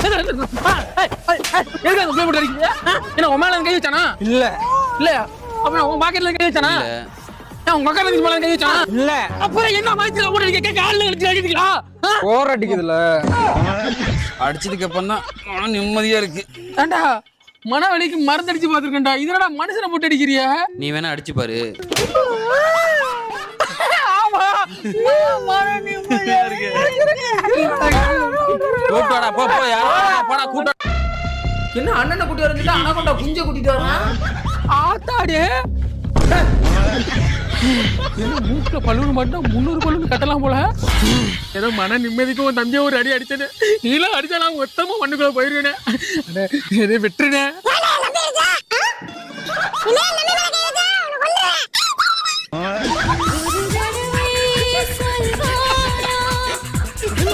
எதுக்கு அந்த பிள்ளை போட்டு அடிக்கிறீங்க? என்ன உன் மேல கை வச்சானா? இல்ல இல்லையா? அப்புறம் உன் பாக்கெட்ல கை வச்சானா? உங்க அக்கா தங்கச்சி மேல கை வச்சானா? இல்ல. அப்புறம் என்ன மாதிரி போட்டு அடிக்க காலில் அடிச்சு அடிக்கிறீங்களா? போர் அடிக்குதுல. அடிச்சதுக்கு அப்புறம் தான் மனம் நிம்மதியா இருக்கு. ஏண்டா மன வலிக்கு மருந்தடிச்சு பாத்துருக்கேன்டா. இதனடா மனுஷனை போட்டு அடிக்கிறியா? நீ வேணா அடிச்சு பாரு. ஆமா மன நிம்மதியா இருக்கு. கூட்டாடா போ போ யாரா போடா கூட்டா. என்ன அண்ணனை கூட்டி வரஞ்சிட்டா அண்ணா குஞ்ச கூட்டிட்டு வரான். ஆத்தாடி மூக்க பலூன் மட்டும் 300 பலூன் கட்டலாம் போல. ஏதோ மன நிம்மதிக்கு உன் தம்பியை ஒரு அடி அடிச்சேன்னு நீலாம் அடிச்சா நான் மொத்தமா மண்ணுக்குள்ள போயிருவேனே. எதை விட்டுருனே.